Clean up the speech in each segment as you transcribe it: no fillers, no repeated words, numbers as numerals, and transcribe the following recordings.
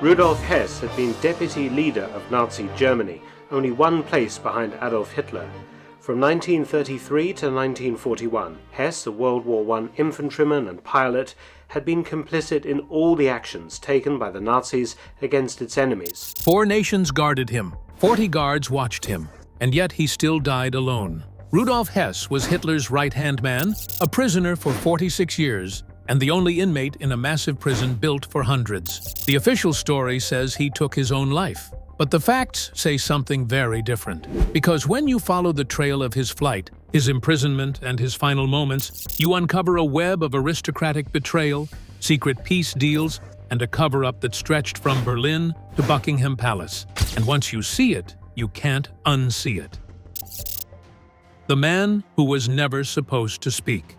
Rudolf Hess had been deputy leader of Nazi Germany, only one place behind Adolf Hitler. From 1933 to 1941, Hess, a World War I infantryman and pilot, had been complicit in all the actions taken by the Nazis against its enemies. 4 nations guarded him, 40 guards watched him, and yet he still died alone. Rudolf Hess was Hitler's right-hand man, a prisoner for 46 years, and the only inmate in a massive prison built for hundreds. The official story says he took his own life, but the facts say something very different. Because when you follow the trail of his flight, his imprisonment, and his final moments, you uncover a web of aristocratic betrayal, secret peace deals, and a cover-up that stretched from Berlin to Buckingham Palace. And once you see it, you can't unsee it. The man who was never supposed to speak.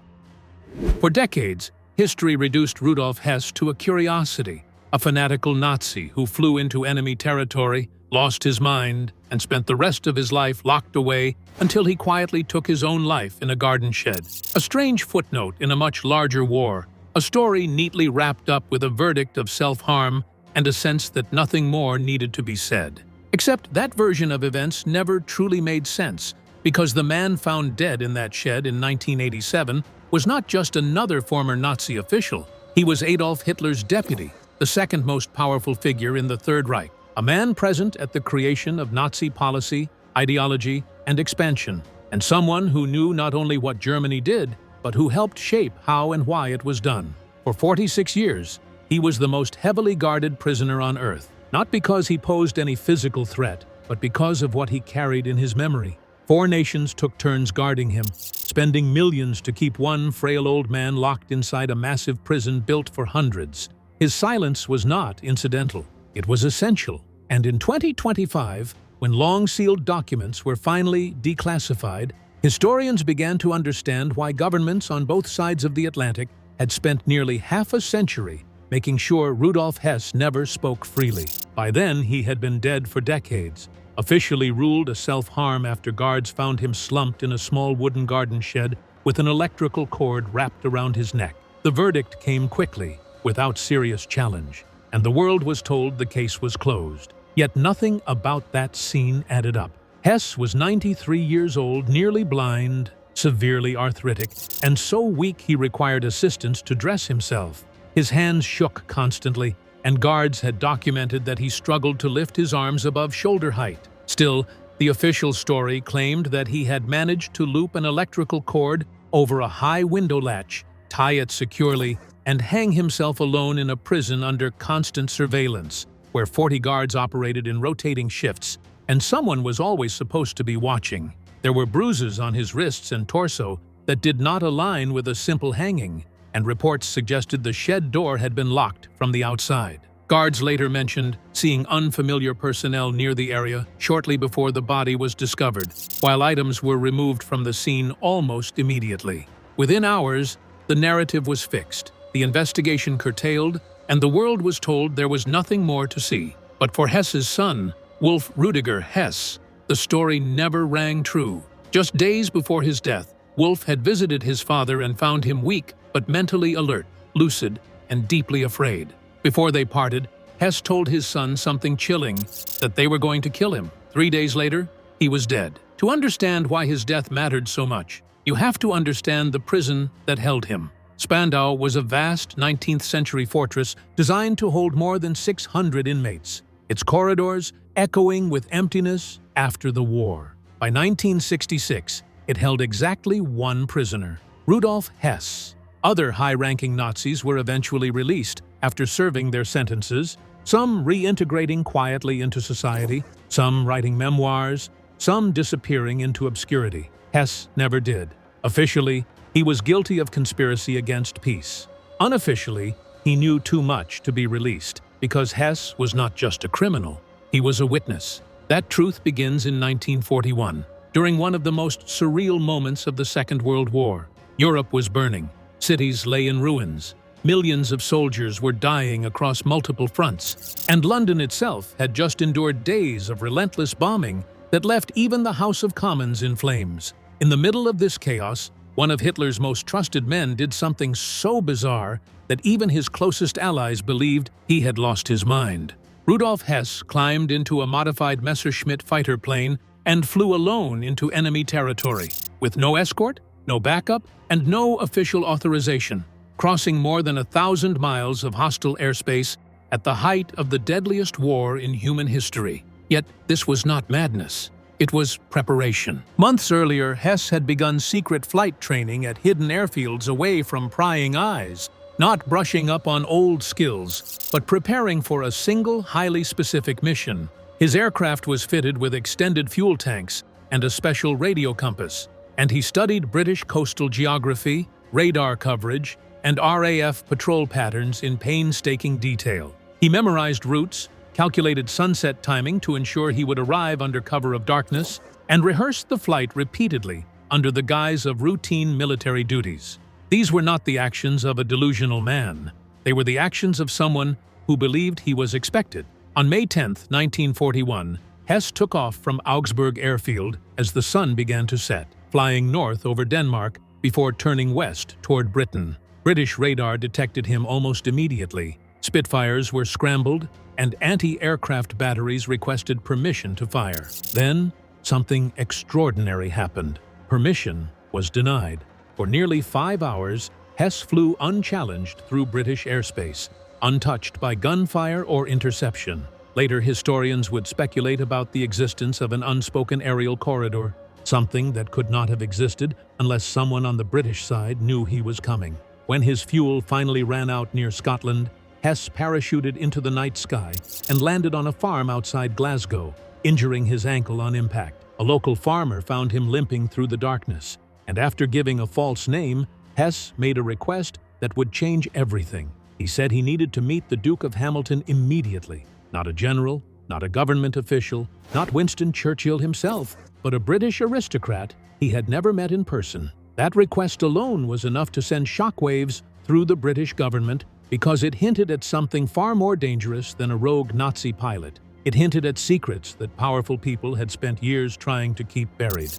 For decades, history reduced Rudolf Hess to a curiosity, a fanatical Nazi who flew into enemy territory, lost his mind, and spent the rest of his life locked away until he quietly took his own life in a garden shed. A strange footnote in a much larger war, a story neatly wrapped up with a verdict of self-harm and a sense that nothing more needed to be said. Except that version of events never truly made sense, because the man found dead in that shed in 1987 was not just another former Nazi official. He was Adolf Hitler's deputy, the second most powerful figure in the Third Reich, a man present at the creation of Nazi policy, ideology, and expansion, and someone who knew not only what Germany did, but who helped shape how and why it was done. For 46 years, he was the most heavily guarded prisoner on Earth, not because he posed any physical threat, but because of what he carried in his memory. 4 nations took turns guarding him, spending millions to keep one frail old man locked inside a massive prison built for hundreds. His silence was not incidental. It was essential. And in 2025, when long-sealed documents were finally declassified, historians began to understand why governments on both sides of the Atlantic had spent nearly half a century making sure Rudolf Hess never spoke freely. By then, he had been dead for decades, officially ruled a self-harm after guards found him slumped in a small wooden garden shed with an electrical cord wrapped around his neck. The verdict came quickly, without serious challenge, and the world was told the case was closed. Yet nothing about that scene added up. Hess was 93 years old, nearly blind, severely arthritic, and so weak he required assistance to dress himself. His hands shook constantly, and guards had documented that he struggled to lift his arms above shoulder height. Still, the official story claimed that he had managed to loop an electrical cord over a high window latch, tie it securely, and hang himself alone in a prison under constant surveillance, where 40 guards operated in rotating shifts, and someone was always supposed to be watching. There were bruises on his wrists and torso that did not align with a simple hanging, and reports suggested the shed door had been locked from the outside. Guards later mentioned seeing unfamiliar personnel near the area shortly before the body was discovered, while items were removed from the scene almost immediately. Within hours, the narrative was fixed, the investigation curtailed, and the world was told there was nothing more to see. But for Hess's son, Wolf Rudiger Hess, the story never rang true. Just days before his death, Wolf had visited his father and found him weak but mentally alert, lucid, and deeply afraid. Before they parted, Hess told his son something chilling, that they were going to kill him. 3 days later, he was dead. To understand why his death mattered so much, you have to understand the prison that held him. Spandau was a vast 19th-century fortress designed to hold more than 600 inmates, its corridors echoing with emptiness after the war. By 1966, it held exactly one prisoner, Rudolf Hess. Other high-ranking Nazis were eventually released after serving their sentences, some reintegrating quietly into society, some writing memoirs, some disappearing into obscurity. Hess never did. Officially, he was guilty of conspiracy against peace. Unofficially, he knew too much to be released, because Hess was not just a criminal, he was a witness. That truth begins in 1941, during one of the most surreal moments of the Second World War. Europe was burning. Cities lay in ruins. Millions of soldiers were dying across multiple fronts, and London itself had just endured days of relentless bombing that left even the House of Commons in flames. In the middle of this chaos, one of Hitler's most trusted men did something so bizarre that even his closest allies believed he had lost his mind. Rudolf Hess climbed into a modified Messerschmitt fighter plane and flew alone into enemy territory, with no escort, no backup, and no official authorization, crossing more than 1,000 miles of hostile airspace at the height of the deadliest war in human history. Yet this was not madness. It was preparation. Months earlier, Hess had begun secret flight training at hidden airfields away from prying eyes, not brushing up on old skills, but preparing for a single, highly specific mission. His aircraft was fitted with extended fuel tanks and a special radio compass, and he studied British coastal geography, radar coverage, and RAF patrol patterns in painstaking detail. He memorized routes, calculated sunset timing to ensure he would arrive under cover of darkness, and rehearsed the flight repeatedly under the guise of routine military duties. These were not the actions of a delusional man. They were the actions of someone who believed he was expected. On May 10, 1941, Hess took off from Augsburg airfield as the sun began to set, flying north over Denmark before turning west toward Britain. British radar detected him almost immediately. Spitfires were scrambled, and anti-aircraft batteries requested permission to fire. Then, something extraordinary happened. Permission was denied. For nearly 5 hours, Hess flew unchallenged through British airspace, untouched by gunfire or interception. Later, historians would speculate about the existence of an unspoken aerial corridor, something that could not have existed unless someone on the British side knew he was coming. When his fuel finally ran out near Scotland, Hess parachuted into the night sky and landed on a farm outside Glasgow, injuring his ankle on impact. A local farmer found him limping through the darkness, and after giving a false name, Hess made a request that would change everything. He said he needed to meet the Duke of Hamilton immediately. Not a general, not a government official, not Winston Churchill himself, but a British aristocrat he had never met in person. That request alone was enough to send shockwaves through the British government, because it hinted at something far more dangerous than a rogue Nazi pilot. It hinted at secrets that powerful people had spent years trying to keep buried.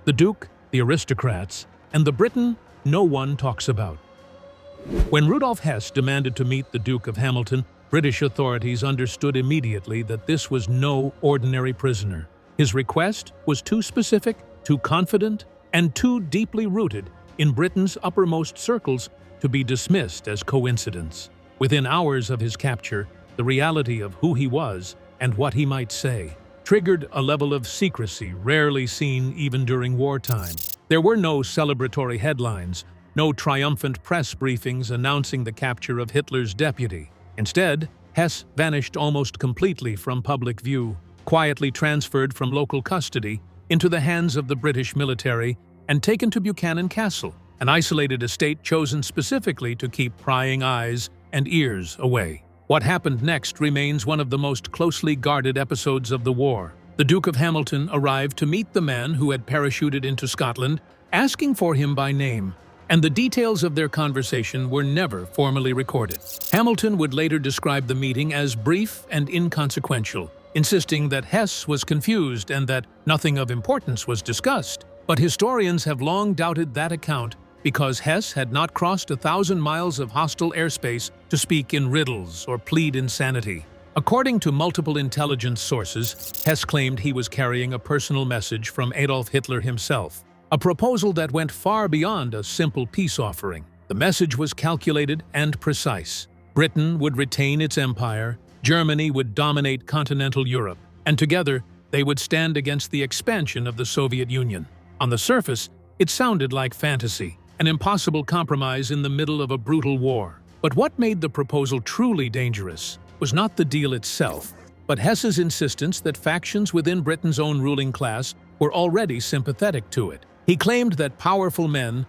The Duke, the aristocrats, and the Britain no one talks about. When Rudolf Hess demanded to meet the Duke of Hamilton, British authorities understood immediately that this was no ordinary prisoner. His request was too specific, too confident, and too deeply rooted in Britain's uppermost circles to be dismissed as coincidence. Within hours of his capture, the reality of who he was and what he might say triggered a level of secrecy rarely seen even during wartime. There were no celebratory headlines, no triumphant press briefings announcing the capture of Hitler's deputy. Instead, Hess vanished almost completely from public view, quietly transferred from local custody into the hands of the British military and taken to Buckingham Castle, an isolated estate chosen specifically to keep prying eyes and ears away. What happened next remains one of the most closely guarded episodes of the war. The Duke of Hamilton arrived to meet the man who had parachuted into Scotland, asking for him by name, and the details of their conversation were never formally recorded. Hamilton would later describe the meeting as brief and inconsequential, insisting that Hess was confused and that nothing of importance was discussed. But historians have long doubted that account because Hess had not crossed 1,000 miles of hostile airspace to speak in riddles or plead insanity. According to multiple intelligence sources, Hess claimed he was carrying a personal message from Adolf Hitler himself, a proposal that went far beyond a simple peace offering. The message was calculated and precise. Britain would retain its empire, Germany would dominate continental Europe, and together they would stand against the expansion of the Soviet Union. On the surface, it sounded like fantasy, an impossible compromise in the middle of a brutal war. But what made the proposal truly dangerous was not the deal itself, but Hess's insistence that factions within Britain's own ruling class were already sympathetic to it. He claimed that powerful men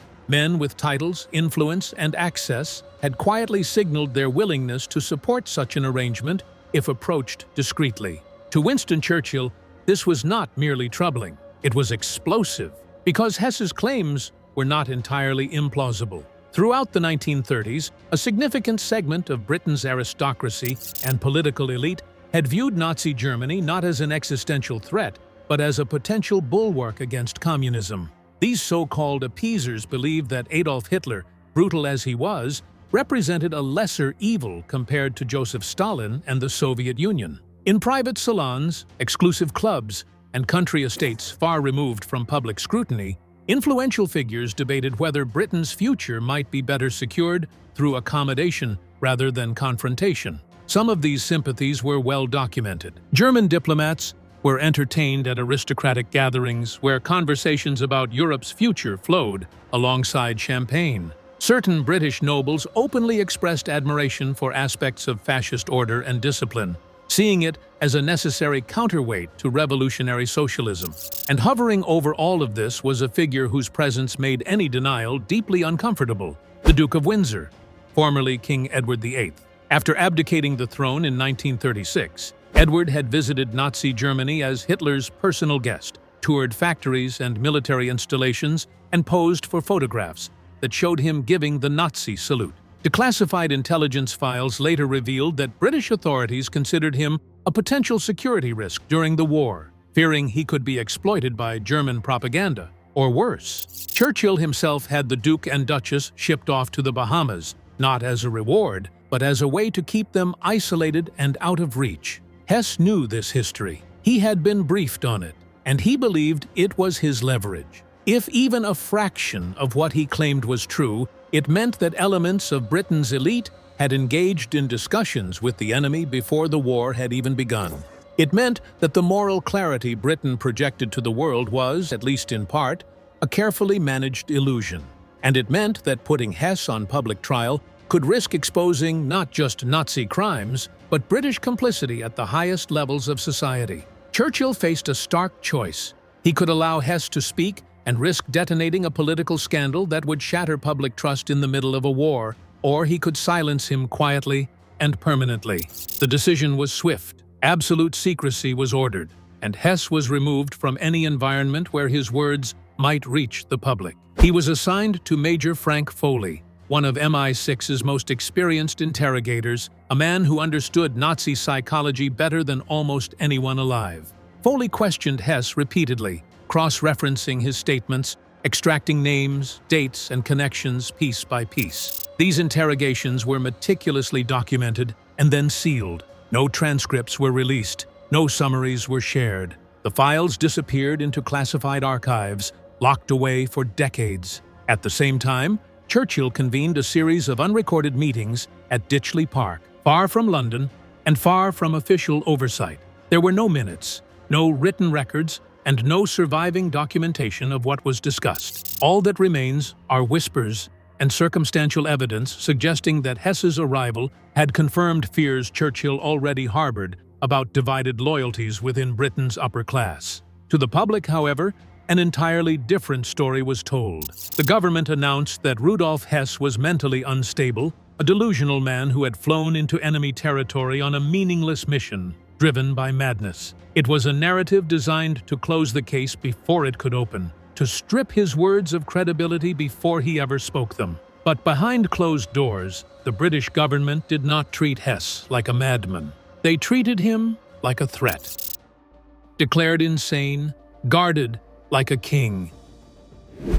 with titles, influence, and access, had quietly signaled their willingness to support such an arrangement if approached discreetly. To Winston Churchill, this was not merely troubling, it was explosive, because Hess's claims were not entirely implausible. Throughout the 1930s, a significant segment of Britain's aristocracy and political elite had viewed Nazi Germany not as an existential threat, but as a potential bulwark against communism. These so-called appeasers believed that Adolf Hitler, brutal as he was, represented a lesser evil compared to Joseph Stalin and the Soviet Union. In private salons, exclusive clubs, and country estates far removed from public scrutiny, influential figures debated whether Britain's future might be better secured through accommodation rather than confrontation. Some of these sympathies were well documented. German diplomats were entertained at aristocratic gatherings where conversations about Europe's future flowed alongside champagne. Certain British nobles openly expressed admiration for aspects of fascist order and discipline, seeing it as a necessary counterweight to revolutionary socialism. And hovering over all of this was a figure whose presence made any denial deeply uncomfortable: the Duke of Windsor, formerly King Edward VIII. After abdicating the throne in 1936, Edward had visited Nazi Germany as Hitler's personal guest, toured factories and military installations, and posed for photographs that showed him giving the Nazi salute. Declassified intelligence files later revealed that British authorities considered him a potential security risk during the war, fearing he could be exploited by German propaganda, or worse. Churchill himself had the Duke and Duchess shipped off to the Bahamas, not as a reward, but as a way to keep them isolated and out of reach. Hess knew this history. He had been briefed on it, and he believed it was his leverage. If even a fraction of what he claimed was true, it meant that elements of Britain's elite had engaged in discussions with the enemy before the war had even begun. It meant that the moral clarity Britain projected to the world was, at least in part, a carefully managed illusion. And it meant that putting Hess on public trial could risk exposing not just Nazi crimes, but British complicity at the highest levels of society. Churchill faced a stark choice. He could allow Hess to speak and risk detonating a political scandal that would shatter public trust in the middle of a war, or he could silence him quietly and permanently. The decision was swift. Absolute secrecy was ordered, and Hess was removed from any environment where his words might reach the public. He was assigned to Major Frank Foley, one of MI6's most experienced interrogators, a man who understood Nazi psychology better than almost anyone alive. Foley questioned Hess repeatedly, cross-referencing his statements, extracting names, dates, and connections piece by piece. These interrogations were meticulously documented and then sealed. No transcripts were released, no summaries were shared. The files disappeared into classified archives, locked away for decades. At the same time, Churchill convened a series of unrecorded meetings at Ditchley Park, far from London and far from official oversight. There were no minutes, no written records, and no surviving documentation of what was discussed. All that remains are whispers and circumstantial evidence suggesting that Hess's arrival had confirmed fears Churchill already harbored about divided loyalties within Britain's upper class. To the public, however, an entirely different story was told. The government announced that Rudolf Hess was mentally unstable, a delusional man who had flown into enemy territory on a meaningless mission, driven by madness. It was a narrative designed to close the case before it could open, to strip his words of credibility before he ever spoke them. But behind closed doors, the British government did not treat Hess like a madman. They treated him like a threat. Declared insane, guarded like a king.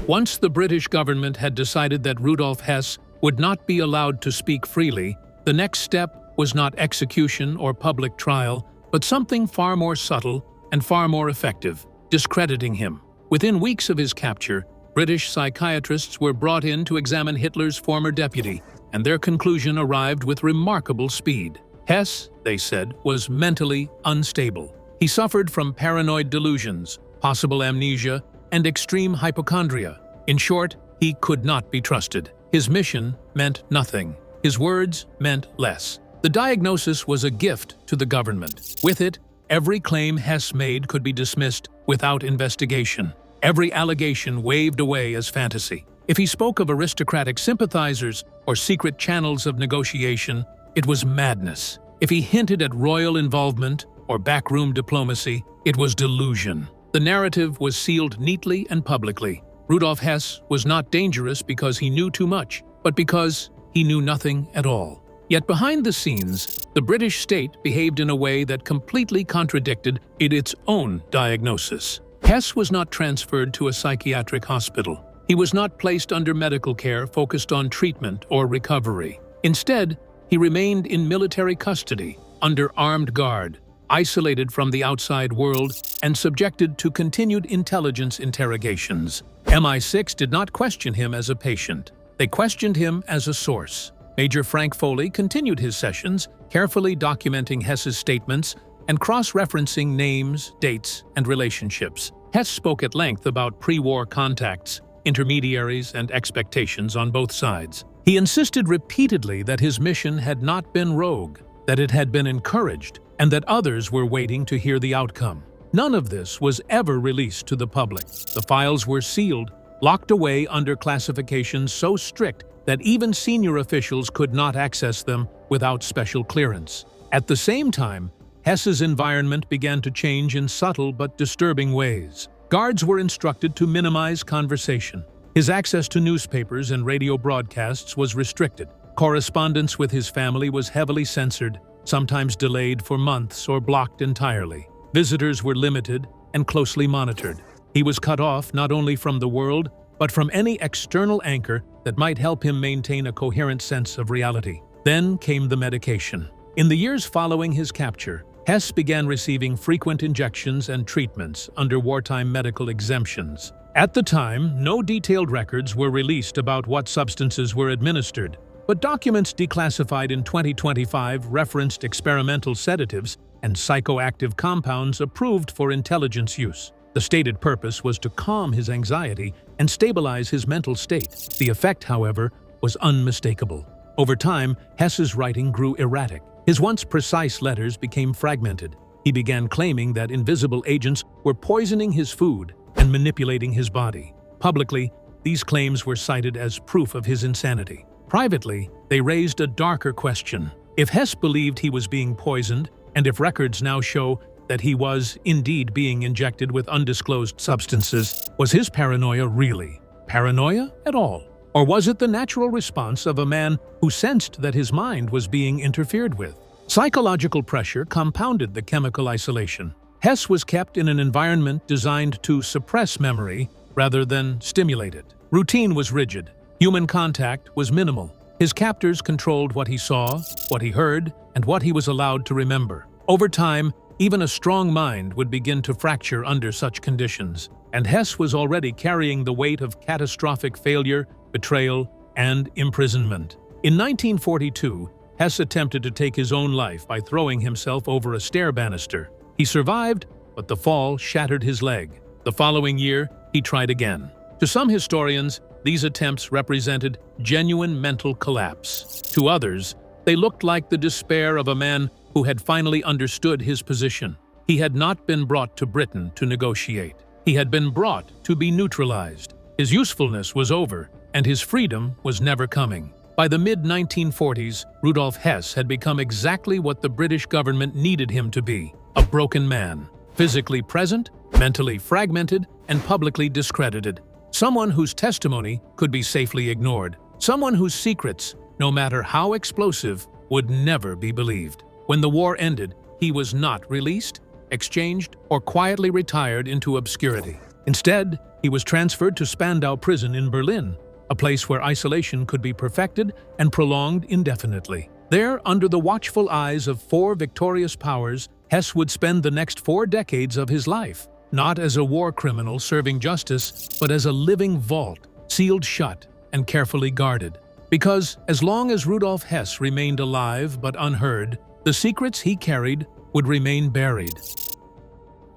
Once the British government had decided that Rudolf Hess would not be allowed to speak freely, the next step was not execution or public trial, but something far more subtle and far more effective: discrediting him. Within weeks of his capture, British psychiatrists were brought in to examine Hitler's former deputy, and their conclusion arrived with remarkable speed. Hess, they said, was mentally unstable. He suffered from paranoid delusions, possible amnesia, and extreme hypochondria. In short, he could not be trusted. His mission meant nothing. His words meant less. The diagnosis was a gift to the government. With it, every claim Hess made could be dismissed without investigation. Every allegation waved away as fantasy. If he spoke of aristocratic sympathizers or secret channels of negotiation, it was madness. If he hinted at royal involvement or backroom diplomacy, it was delusion. The narrative was sealed neatly and publicly. Rudolf Hess was not dangerous because he knew too much, but because he knew nothing at all. Yet behind the scenes, the British state behaved in a way that completely contradicted its own diagnosis. Hess was not transferred to a psychiatric hospital. He was not placed under medical care focused on treatment or recovery. Instead, he remained in military custody, under armed guard, isolated from the outside world and subjected to continued intelligence interrogations. MI6 did not question him as a patient. They questioned him as a source. Major Frank Foley continued his sessions, carefully documenting Hess's statements and cross-referencing names, dates, and relationships. Hess spoke at length about pre-war contacts, intermediaries, and expectations on both sides. He insisted repeatedly that his mission had not been rogue, that it had been encouraged, and that others were waiting to hear the outcome. None of this was ever released to the public. The files were sealed, locked away under classifications so strict that even senior officials could not access them without special clearance. At the same time, Hess's environment began to change in subtle but disturbing ways. Guards were instructed to minimize conversation. His access to newspapers and radio broadcasts was restricted. Correspondence with his family was heavily censored, sometimes delayed for months or blocked entirely. Visitors were limited and closely monitored. He was cut off not only from the world, but from any external anchor that might help him maintain a coherent sense of reality. Then came the medication. In the years following his capture, Hess began receiving frequent injections and treatments under wartime medical exemptions. At the time, no detailed records were released about what substances were administered, but documents declassified in 2025 referenced experimental sedatives and psychoactive compounds approved for intelligence use. The stated purpose was to calm his anxiety and stabilize his mental state. The effect, however, was unmistakable. Over time, Hess's writing grew erratic. His once precise letters became fragmented. He began claiming that invisible agents were poisoning his food and manipulating his body. Publicly, these claims were cited as proof of his insanity. Privately, they raised a darker question. If Hess believed he was being poisoned, and if records now show that he was indeed being injected with undisclosed substances, was his paranoia really paranoia at all? Or was it the natural response of a man who sensed that his mind was being interfered with? Psychological pressure compounded the chemical isolation. Hess was kept in an environment designed to suppress memory rather than stimulate it. Routine was rigid. Human contact was minimal. His captors controlled what he saw, what he heard, and what he was allowed to remember. Over time, even a strong mind would begin to fracture under such conditions, and Hess was already carrying the weight of catastrophic failure, betrayal, and imprisonment. In 1942, Hess attempted to take his own life by throwing himself over a stair banister. He survived, but the fall shattered his leg. The following year, he tried again. To some historians, these attempts represented genuine mental collapse. To others, they looked like the despair of a man who had finally understood his position. He had not been brought to Britain to negotiate. He had been brought to be neutralized. His usefulness was over, and his freedom was never coming. By the mid-1940s, Rudolf Hess had become exactly what the British government needed him to be: a broken man, physically present, mentally fragmented, and publicly discredited. Someone whose testimony could be safely ignored. Someone whose secrets, no matter how explosive, would never be believed. When the war ended, he was not released, exchanged, or quietly retired into obscurity. Instead, he was transferred to Spandau prison in Berlin, a place where isolation could be perfected and prolonged indefinitely. There, under the watchful eyes of 4 victorious powers, Hess would spend the next 4 decades of his life, not as a war criminal serving justice, but as a living vault, sealed shut and carefully guarded. Because as long as Rudolf Hess remained alive but unheard, the secrets he carried would remain buried.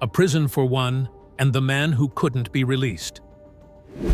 A prison for one, and the man who couldn't be released.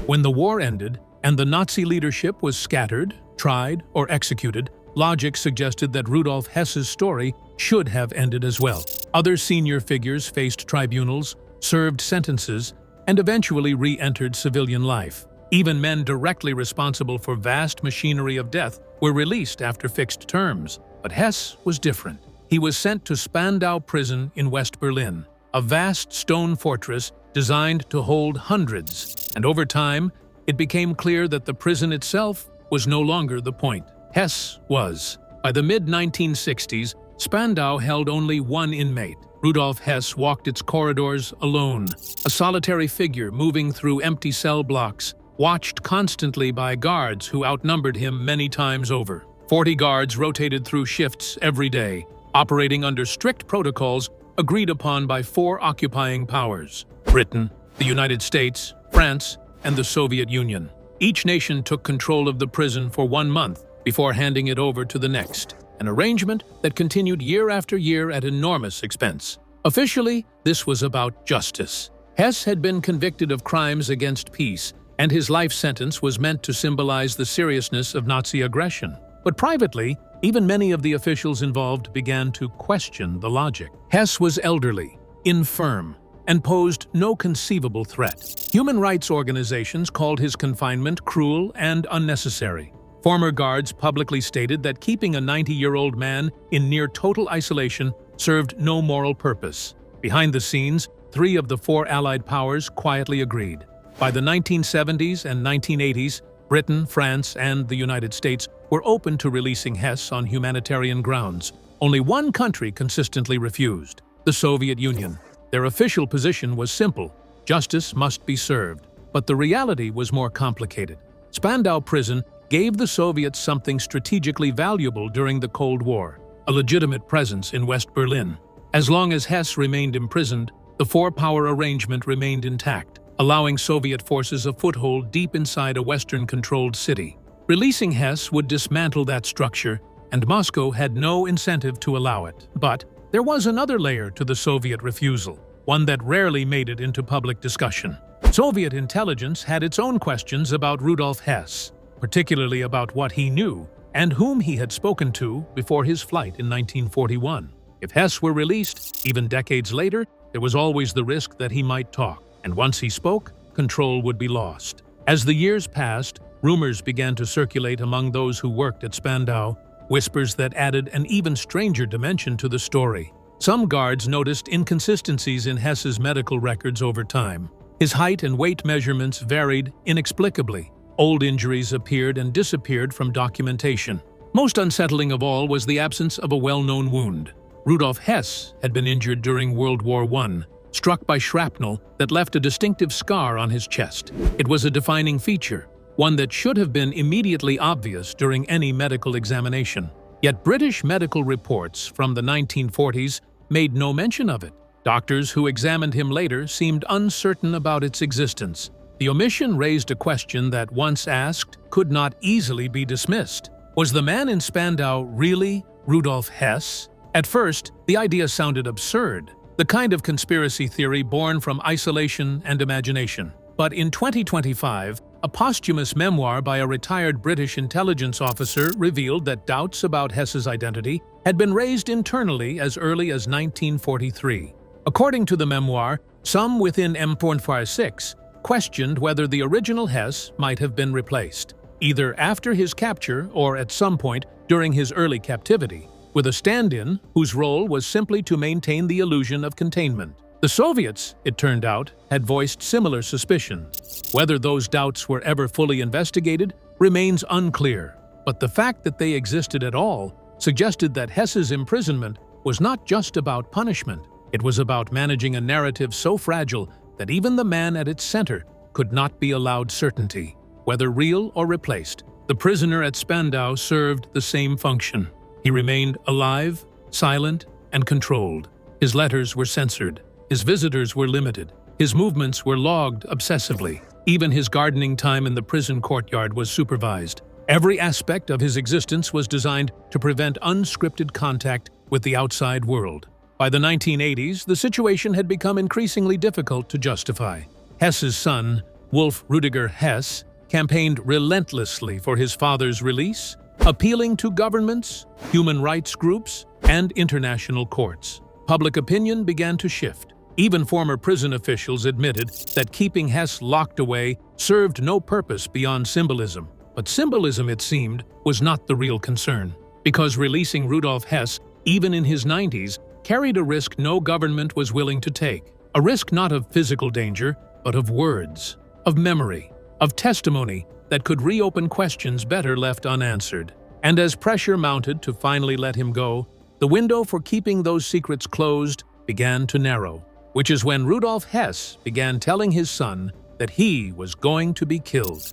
When the war ended, and the Nazi leadership was scattered, tried, or executed, logic suggested that Rudolf Hess's story should have ended as well. Other senior figures faced tribunals, served sentences, and eventually re-entered civilian life. Even men directly responsible for vast machinery of death were released after fixed terms. But Hess was different. He was sent to Spandau prison in West Berlin, a vast stone fortress designed to hold hundreds, and over time, it became clear that the prison itself was no longer the point. Hess was. By the mid-1960s, Spandau held only one inmate. Rudolf Hess walked its corridors alone, a solitary figure moving through empty cell blocks, watched constantly by guards who outnumbered him many times over. 40 guards rotated through shifts every day, operating under strict protocols agreed upon by 4 occupying powers: Britain, the United States, France, and the Soviet Union. Each nation took control of the prison for 1 month before handing it over to the next, an arrangement that continued year after year at enormous expense. Officially, this was about justice. Hess had been convicted of crimes against peace, and his life sentence was meant to symbolize the seriousness of Nazi aggression. But privately, even many of the officials involved began to question the logic. Hess was elderly, infirm, and posed no conceivable threat. Human rights organizations called his confinement cruel and unnecessary. Former guards publicly stated that keeping a 90-year-old man in near total isolation served no moral purpose. Behind the scenes, 3 of the 4 Allied powers quietly agreed. By the 1970s and 1980s, Britain, France, and the United States were open to releasing Hess on humanitarian grounds. Only one country consistently refused: the Soviet Union. Their official position was simple: justice must be served. But the reality was more complicated. Spandau prison gave the Soviets something strategically valuable during the Cold War: a legitimate presence in West Berlin. As long as Hess remained imprisoned, the 4-power arrangement remained intact, allowing Soviet forces a foothold deep inside a Western-controlled city. Releasing Hess would dismantle that structure, and Moscow had no incentive to allow it. But there was another layer to the Soviet refusal, one that rarely made it into public discussion. Soviet intelligence had its own questions about Rudolf Hess, particularly about what he knew and whom he had spoken to before his flight in 1941. If Hess were released, even decades later, there was always the risk that he might talk, and once he spoke, control would be lost. As the years passed, rumors began to circulate among those who worked at Spandau, whispers that added an even stranger dimension to the story. Some guards noticed inconsistencies in Hess's medical records over time. His height and weight measurements varied inexplicably. Old injuries appeared and disappeared from documentation. Most unsettling of all was the absence of a well-known wound. Rudolf Hess had been injured during World War I, struck by shrapnel that left a distinctive scar on his chest. It was a defining feature, one that should have been immediately obvious during any medical examination. Yet British medical reports from the 1940s made no mention of it. Doctors who examined him later seemed uncertain about its existence. The omission raised a question that, once asked, could not easily be dismissed. Was the man in Spandau really Rudolf Hess? At first, the idea sounded absurd, the kind of conspiracy theory born from isolation and imagination. But in 2025, a posthumous memoir by a retired British intelligence officer revealed that doubts about Hess's identity had been raised internally as early as 1943. According to the memoir, some within M456 questioned whether the original Hess might have been replaced, either after his capture or at some point during his early captivity, with a stand-in whose role was simply to maintain the illusion of containment. The Soviets, it turned out, had voiced similar suspicions. Whether those doubts were ever fully investigated remains unclear, but the fact that they existed at all suggested that Hess's imprisonment was not just about punishment. It was about managing a narrative so fragile that even the man at its center could not be allowed certainty. Whether real or replaced, the prisoner at Spandau served the same function. He remained alive, silent, and controlled. His letters were censored. His visitors were limited. His movements were logged obsessively. Even his gardening time in the prison courtyard was supervised. Every aspect of his existence was designed to prevent unscripted contact with the outside world. By the 1980s, the situation had become increasingly difficult to justify. Hess's son, Wolf Rüdiger Hess, campaigned relentlessly for his father's release, appealing to governments, human rights groups, and international courts. Public opinion began to shift. Even former prison officials admitted that keeping Hess locked away served no purpose beyond symbolism. But symbolism, it seemed, was not the real concern, because releasing Rudolf Hess, even in his 90s, carried a risk no government was willing to take. A risk not of physical danger, but of words, of memory, of testimony that could reopen questions better left unanswered. And as pressure mounted to finally let him go, the window for keeping those secrets closed began to narrow, which is when Rudolf Hess began telling his son that he was going to be killed.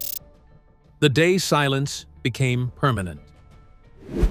The day silence became permanent.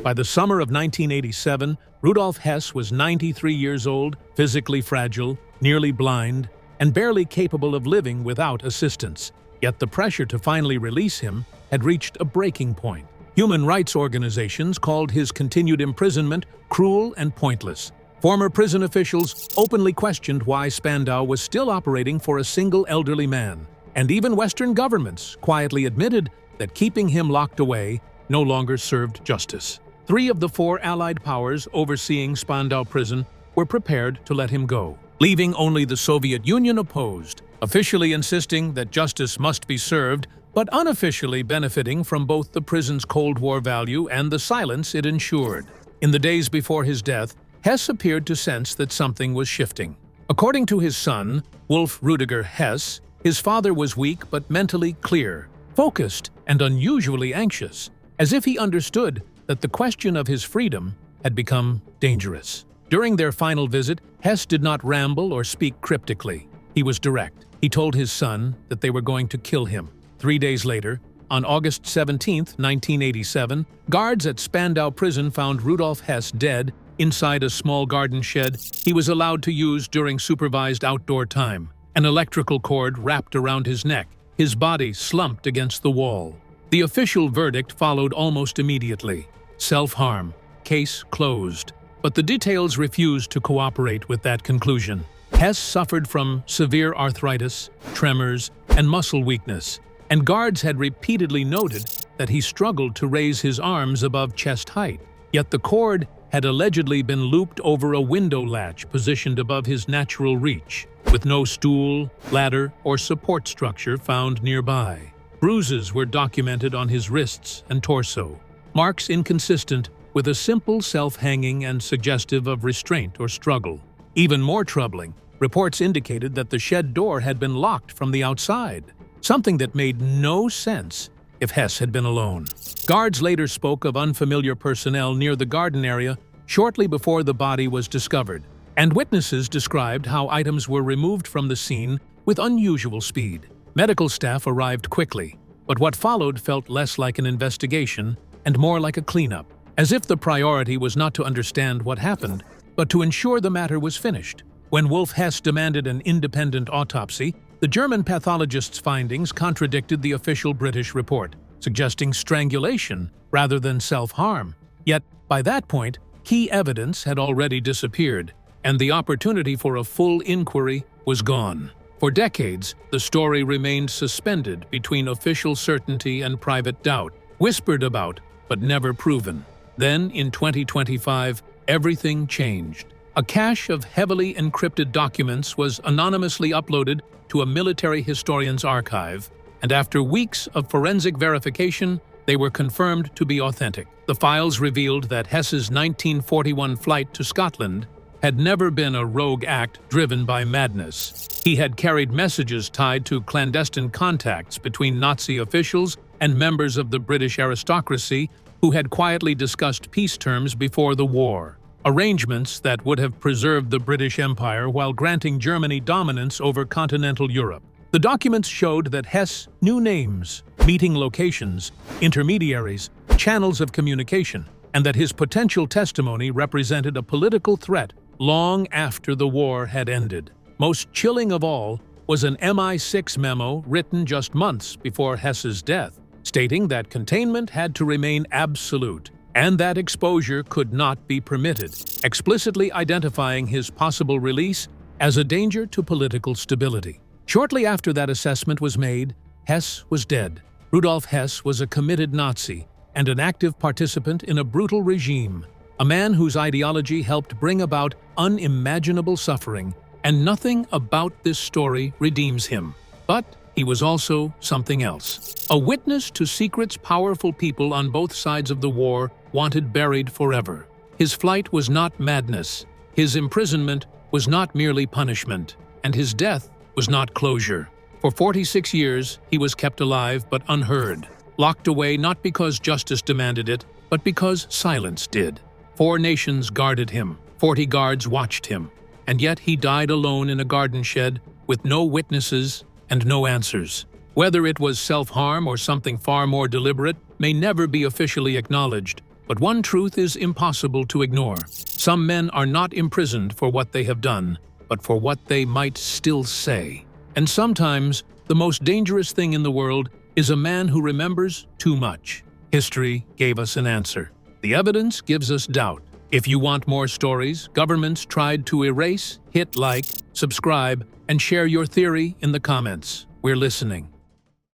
By the summer of 1987, Rudolf Hess was 93 years old, physically fragile, nearly blind, and barely capable of living without assistance. Yet the pressure to finally release him had reached a breaking point. Human rights organizations called his continued imprisonment cruel and pointless. Former prison officials openly questioned why Spandau was still operating for a single elderly man. And even Western governments quietly admitted that keeping him locked away no longer served justice. 3 of the 4 Allied powers overseeing Spandau prison were prepared to let him go, leaving only the Soviet Union opposed, officially insisting that justice must be served, but unofficially benefiting from both the prison's Cold War value and the silence it ensured. In the days before his death, Hess appeared to sense that something was shifting. According to his son, Wolf Rudiger Hess, his father was weak but mentally clear, focused, and unusually anxious, as if he understood that the question of his freedom had become dangerous. During their final visit, Hess did not ramble or speak cryptically. He was direct. He told his son that they were going to kill him. 3 days later, on August 17, 1987, guards at Spandau prison found Rudolf Hess dead inside a small garden shed he was allowed to use during supervised outdoor time. An electrical cord wrapped around his neck, his body slumped against the wall. The official verdict followed almost immediately. Self-harm. Case closed. But the details refused to cooperate with that conclusion. Hess suffered from severe arthritis, tremors, and muscle weakness, and guards had repeatedly noted that he struggled to raise his arms above chest height. Yet the cord had allegedly been looped over a window latch positioned above his natural reach, with no stool, ladder, or support structure found nearby. Bruises were documented on his wrists and torso, marks inconsistent with a simple self-hanging and suggestive of restraint or struggle. Even more troubling, reports indicated that the shed door had been locked from the outside, something that made no sense if Hess had been alone. Guards later spoke of unfamiliar personnel near the garden area shortly before the body was discovered, and witnesses described how items were removed from the scene with unusual speed. Medical staff arrived quickly, but what followed felt less like an investigation and more like a cleanup, as if the priority was not to understand what happened, but to ensure the matter was finished. When Wolf Hess demanded an independent autopsy, the German pathologist's findings contradicted the official British report, suggesting strangulation rather than self-harm. Yet, by that point, key evidence had already disappeared, and the opportunity for a full inquiry was gone. For decades, the story remained suspended between official certainty and private doubt, whispered about but never proven. Then, in 2025, everything changed. A cache of heavily encrypted documents was anonymously uploaded to a military historian's archive, and after weeks of forensic verification, they were confirmed to be authentic. The files revealed that Hess's 1941 flight to Scotland had never been a rogue act driven by madness. He had carried messages tied to clandestine contacts between Nazi officials and members of the British aristocracy who had quietly discussed peace terms before the war, arrangements that would have preserved the British Empire while granting Germany dominance over continental Europe. The documents showed that Hess knew names, meeting locations, intermediaries, channels of communication, and that his potential testimony represented a political threat long after the war had ended. Most chilling of all was an MI6 memo written just months before Hess's death, stating that containment had to remain absolute and that exposure could not be permitted, explicitly identifying his possible release as a danger to political stability. Shortly after that assessment was made, Hess was dead. Rudolf Hess was a committed Nazi and an active participant in a brutal regime, a man whose ideology helped bring about unimaginable suffering, and nothing about this story redeems him. But he was also something else. A witness to secrets powerful people on both sides of the war wanted buried forever. His flight was not madness, his imprisonment was not merely punishment, and his death was not closure. For 46 years, he was kept alive but unheard, locked away not because justice demanded it, but because silence did. 4 nations guarded him, 40 guards watched him, and yet he died alone in a garden shed with no witnesses, and no answers. Whether it was self-harm or something far more deliberate may never be officially acknowledged, but one truth is impossible to ignore. Some men are not imprisoned for what they have done, but for what they might still say. And sometimes, the most dangerous thing in the world is a man who remembers too much. History gave us an answer. The evidence gives us doubt. If you want more stories governments tried to erase, hit like, subscribe, and share your theory in the comments. We're listening.